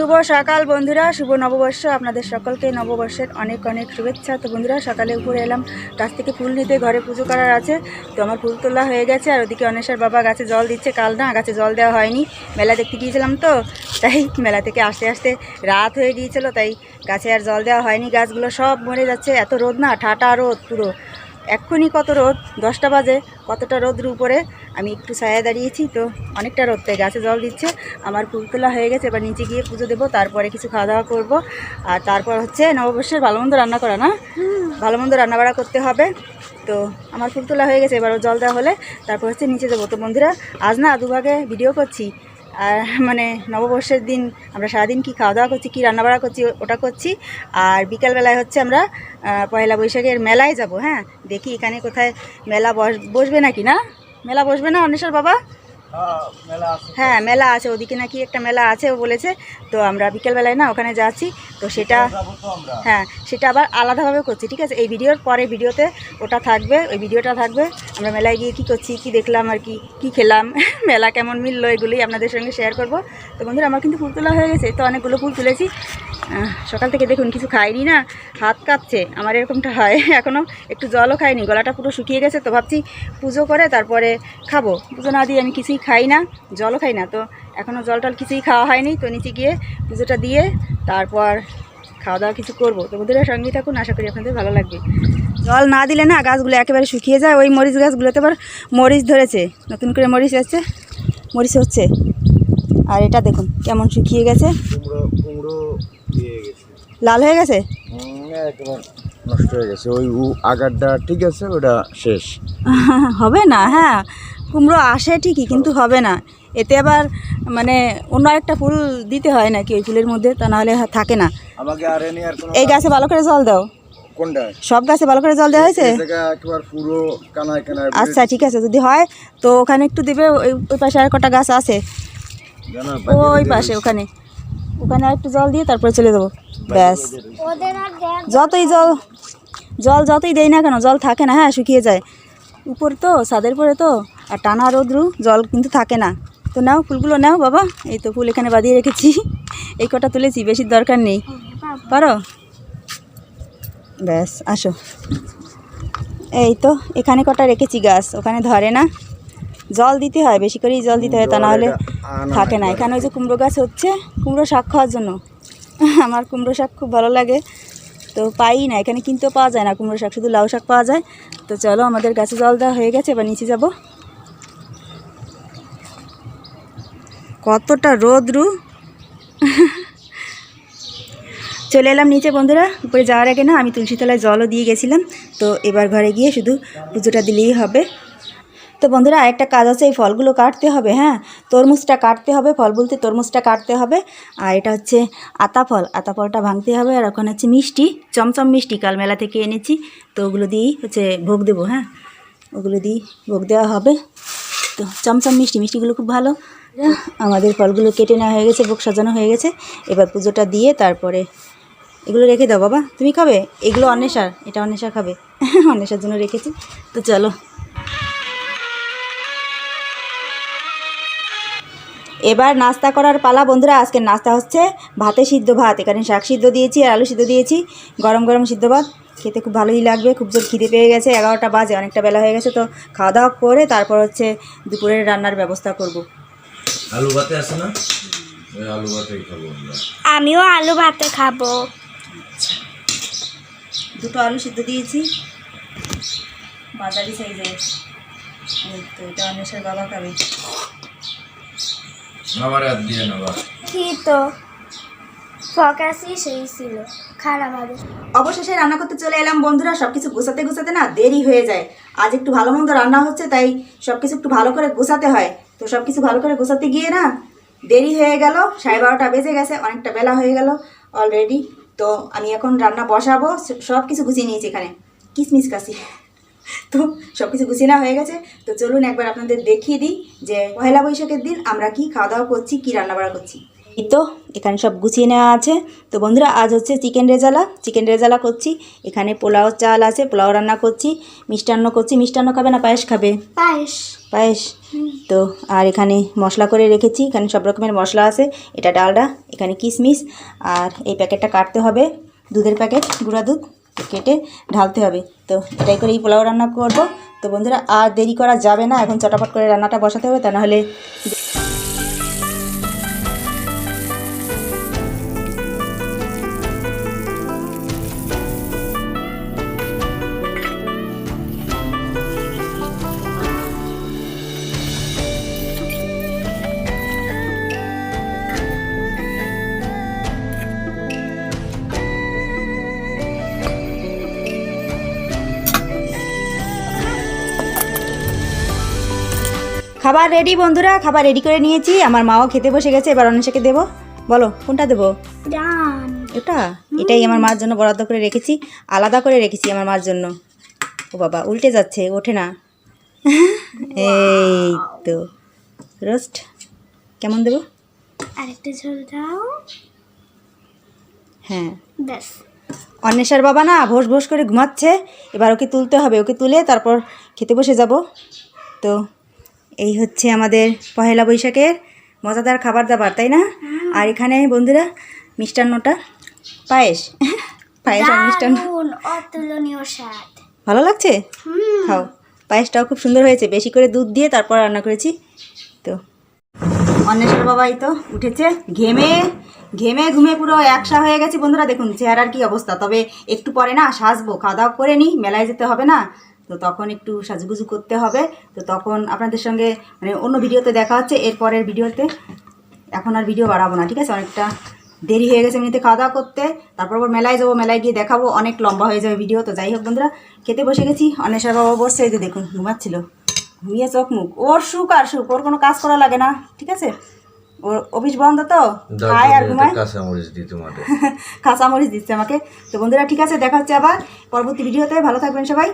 শুভ সকাল বন্ধুরা, শুভ নববর্ষ। আপনাদের সকলকে নববর্ষের অনেক অনেক শুভেচ্ছা। তো বন্ধুরা, সকালে উপরে এলাম গাছ থেকে ফুল নিতে, ঘরে পুজো করার আছে। তো আমার ফুল তোলা হয়ে গেছে, আর ওদিকে অনেশার বাবা গাছে জল দিচ্ছে। কাল না গাছে জল দেওয়া হয়নি, মেলা দেখতে গিয়েছিলাম, তো তাই মেলা থেকে আসতে আসতে রাত হয়ে গিয়েছিল, তাই গাছে আর জল দেওয়া হয়নি। গাছগুলো সব মরে যাচ্ছে, এত রোদ না, ঠাটা রোদ পুরো। এক্ষুনি কত রোদ, 10টা বাজে, কতটা রোদের উপরে আমি একটু ছায়া দাঁড়িয়েছি, তো অনেকটা রোদ, তাই গাছে জল দিচ্ছে। আমার ফুল তোলা হয়ে গেছে, এবার নিচে গিয়ে পুজো দেবো, তারপরে কিছু খাওয়া দাওয়া করবো। আর তারপর হচ্ছে নববর্ষের ভালো মন্দ রান্না করা, না ভালো মন্দ রান্নাবাড়া করতে হবে। তো আমার ফুল তোলা হয়ে গেছে, এবার জল দেওয়া হলে তারপর হচ্ছে নিচে যাবো। তো বন্ধুরা, আজ না দুভাগে ভিডিও করছি। আর মানে নববর্ষের দিন আমরা সারাদিন কি খাওয়া দাওয়া করছি, কী রান্নাবাড়া করছি, ওটা করছি। আর বিকালবেলায় হচ্ছে আমরা পয়লা বৈশাখের মেলায় যাব। হ্যাঁ, দেখি এখানে কোথায় মেলা বসবে নাকি, না মেলা বসবে না অন্বেষার বাবা? হ্যাঁ, মেলা আছে, ওদিকে নাকি একটা মেলা আছে ও বলেছে। তো আমরা বিকেলবেলায় না ওখানে যাচ্ছি, তো সেটা হ্যাঁ, সেটা আবার আলাদাভাবে করছি, ঠিক আছে? এই ভিডিওর পরে ভিডিওতে ওটা থাকবে, ওই ভিডিওটা থাকবে। আমরা মেলায় গিয়ে কী করছি, কী দেখলাম, আর কী খেলাম, মেলা কেমন মিললো, এগুলোই আপনাদের সঙ্গে শেয়ার করব। তো বন্ধুরা, আমার কিন্তু ফুল তোলা হয়ে গেছে, তো অনেকগুলো ফুল তুলেছি। সকাল থেকে দেখুন কিছু খাইনি, না হাত কাঁপছে আমার, এরকমটা হয়। এখনও একটু জলও খাইনি, গলাটা পুরো শুকিয়ে গেছে। তো ভাবছি পুজো করে তারপরে খাবো। পুজো না দিয়ে আমি কিছুই খাই না, জলও খাই না, তো এখনও জল টল কিছুই খাওয়া হয়নি। তো নিচে গিয়ে পুজোটা দিয়ে তারপর খাওয়া দাওয়া কিছু করবো। তো বন্ধুরা সঙ্গেই থাকুন, আশা করি আপনাদের ভালো লাগবে। জল না দিলে না গাছগুলো একেবারে শুকিয়ে যায়। ওই মরিচ গাছগুলোতে আবার মরিচ ধরেছে, নতুন করে মরিচ আসছে, মরিচ হচ্ছে। আর এটা দেখুন কেমন শুকিয়ে গেছে, লাল হয়ে গেছে, একবার নষ্ট হয়ে গেছে। ওই আগারটা ঠিক আছে, ওটা শেষ হবে না। হ্যাঁ, কুমড়ো আসে ঠিকই, কিন্তু হবে না। এতে আবার মানে অন্য একটা ফুল দিতে হয় নাকি ওই ফুলের মধ্যে, তা নাহলে থাকে না। আমাকে আর এনে আর কোনো এই গাছে ভালো করে জল দাও। কোনটা? সব গাছে ভালো করে জল দেওয়া হয়েছে। একবার পুরো কানায় কানায়। আচ্ছা ঠিক আছে, যদি হয় তো ওখানে একটু দিবে। ওই পাশে আর কটা গাছ আছে, ওই পাশে, ওখানে আর একটু জল দিয়ে তারপরে চলে দেবো, ব্যাস। যতই জল যতই দেই না কেন, জল থাকে না। হ্যাঁ, শুকিয়ে যায়। উপর তো ছাদের পরে তো, আর টানা রোদ্রু, জল কিন্তু থাকে না। তো নাও ফুলগুলো নাও বাবা, এই তো ফুল এখানে বাঁধিয়ে রেখেছি, এই কটা তুলেছি, বেশি দরকার নেই, পারো, ব্যাস আসো। এই তো এখানে কটা রেখেছি গাছ, ওখানে ধরে না, জল দিতে হয়, বেশি করেই জল দিতে হয়, তা নাহলে থাকে না। এখানে ওই যে কুমড়ো গাছ হচ্ছে, কুমড়ো শাক খাওয়ার জন্য। আমার কুমড়ো শাক খুব ভালো লাগে, তো পাই না এখানে, কিনতেও পাওয়া যায় না কুমড়ো শাক, শুধু লাউ শাক পাওয়া যায়। তো চলো, আমাদের গাছে জল দেওয়া হয়ে গেছে, এবার নিচে যাব। কতটা রোদ্রু, চলে এলাম নিচে বন্ধুরা। উপরে যাওয়ার আগে না আমি তুলসী তলায় জলও দিয়ে গেছিলাম, তো এবার ঘরে গিয়ে শুধু পুজোটা দিলেই হবে। তো বন্ধুরা, আরেকটা কাজ আছে, এই ফলগুলো কাটতে হবে। হ্যাঁ, তরমুজটা কাটতে হবে, ফল বলতে তরমুজটা কাটতে হবে। আর এটা হচ্ছে আতা ফলটা ভাঙতে হবে। আর ওখানে হচ্ছে মিষ্টি, চমচম মিষ্টি, কাল মেলা থেকে এনেছি, তো ওগুলো দিয়েই হচ্ছে ভোগ দেবো। হ্যাঁ, ওগুলো দিয়েই ভোগ দেওয়া হবে। তো চমচম মিষ্টিগুলো খুব ভালো। আমাদের ফলগুলো কেটে নেওয়া হয়ে গেছে, ভোগ সাজানো হয়ে গেছে। এবার পুজোটা দিয়ে তারপরে এগুলো রেখে দাও বাবা, তুমি খাবে এগুলো? অন্বেষার, এটা অন্বেষা খাবে, অন্বেষার জন্য রেখেছি। তো চলো, এবার নাস্তা করার পালা বন্ধুরা। আজকের নাস্তা হচ্ছে ভাতে সিদ্ধ ভাত, এখানে শাক সিদ্ধ দিয়েছি আর আলু সিদ্ধ দিয়েছি, গরম গরম সিদ্ধ ভাত খেতে খুব ভালোই লাগবে। খুব জোর খিদে পেয়ে গেছে, 11টা বাজে, অনেকটা বেলা হয়ে গেছে। তো খাওয়া দাওয়া করে তারপর হচ্ছে দুপুরের রান্নার ব্যবস্থা করব। আলু ভাতে আছে না, ওই আলু ভাতেই খাবো আমরা। আমিও আলু ভাতে খাবো। দুটো আলু সিদ্ধ দিয়েছি, মাঝারি সাইজের। তো এটা অন্বেষার বাবা খাবে। আমার হাত দিয়ে নেবা কি তো ফোকাসই সেই ছিল, খারাপ হবে। অবশেষে রান্না করতে চলে এলাম বন্ধুরা। সব কিছু গোছাতে না দেরি হয়ে যায়। আজ একটু ভালো মন্দ রান্না হচ্ছে, তাই সব কিছু একটু ভালো করে গোছাতে হয়। তো সব কিছু ভালো করে গোছাতে গিয়ে না দেরি হয়ে গেল, 12:30 বেজে গেছে, অনেকটা বেলা হয়ে গেল অলরেডি। তো আমি এখন রান্না বসাবো, সব কিছু গুছিয়ে নিয়েছি, এখানে কিসমিস কাশি, তো সব কিছু গুছিয়ে নেওয়া হয়ে গেছে। তো চলুন একবার আপনাদের দেখিয়ে দিই যে পয়লা বৈশাখের দিন আমরা কি খাওয়া দাওয়া করছি, কি রান্নাবাড়া করছি। এই তো এখানে সব গুছিয়ে নেওয়া আছে। তো বন্ধুরা আজ হচ্ছে চিকেন রেজালা করছি। এখানে পোলাও চাল আছে, পোলাও রান্না করছি, মিষ্টান্ন করছি। মিষ্টান্ন খাবে না পায়েস খাবে? পায়েস। তো আর এখানে মশলা করে রেখেছি, এখানে সব রকমের মশলা আছে। এটা ডালডা, এখানে কিশমিশ, আর এই প্যাকেটটা কাটতে হবে, দুধের প্যাকেট, গুঁড়া দুধ কেটে ঢালতে হবে। তো এটাই করে এই পোলাও রান্না করব। তো বন্ধুরা আর দেরি করা যাবে না, এখন চটাপট করে রান্নাটা বসাতে হবে, তা নাহলে খাবার রেডি। বন্ধুরা খাবার রেডি করে নিয়েছি, আমার মাও খেতে বসে গেছে। এবার অনিশাকে দেবো, বলো কোনটা দেবো? এটাই আমার মার জন্য বরাদ্দ করে রেখেছি, আলাদা করে রেখেছি আমার মার জন্য। ও বাবা উল্টে যাচ্ছে, ওঠে না। এই তো রোস্ট কেমন দেবো? আরেকটা ঝোল দাও। হ্যাঁ ব্যাস। অন্বেষার বাবা না ভোস ভোস করে ঘুমাচ্ছে, এবার ওকে তুলতে হবে। ওকে তুলে তারপর খেতে বসে যাব। তো এই হচ্ছে আমাদের পহেলা বৈশাখের মজাদার খাবার দাবার, তাই না? আর এখানে বন্ধুরা মিষ্টান্নটা, পায়েস পায়েস আর মিষ্টান্ন, অতুলনীয় স্বাদ। ভালো লাগছে? খাও। পায়েসটাও খুব সুন্দর হয়েছে, বেশি করে দুধ দিয়ে তারপর রান্না করেছি। তো অন্বেষার বাবাই তো উঠেছে, ঘেমে ঘেমে ঘুমে পুরো একসা হয়ে গেছে। বন্ধুরা দেখুন চেহারার কি অবস্থা। তবে একটু পরে না সাজবো, খাওয়া দাওয়া করে নিই, মেলায় যেতে হবে না, তো তখন একটু সাজুগুজু করতে হবে। তো তখন আপনাদের সঙ্গে মানে অন্য ভিডিওতে দেখা হচ্ছে, এরপরের ভিডিওতে। এখন আর ভিডিও বাড়াবো না, ঠিক আছে? অনেকটা দেরি হয়ে গেছে এমনিতে খাওয়া দাওয়া করতে, তারপর আবার মেলায় যাবো, মেলায় গিয়ে দেখাবো, অনেক লম্বা হয়ে যাবে ভিডিও। তো যাই হোক বন্ধুরা খেতে বসে গেছি। অন্বেষার বাবা বসছে, এই যে দেখুন ঘুমাচ্ছিল, ঘুমিয়ে চোখ মুখ, ওর সুখ আর সুখ, ওর কোনো কাজ করা লাগে না, ঠিক আছে? ওর অফিস বন্ধ তো, খায় আর ঘুমায়। কাঁচামরিচ দিচ্ছে আমাকে। তো বন্ধুরা ঠিক আছে, দেখা হচ্ছে আবার পরবর্তী ভিডিওতে। ভালো থাকবেন সবাই।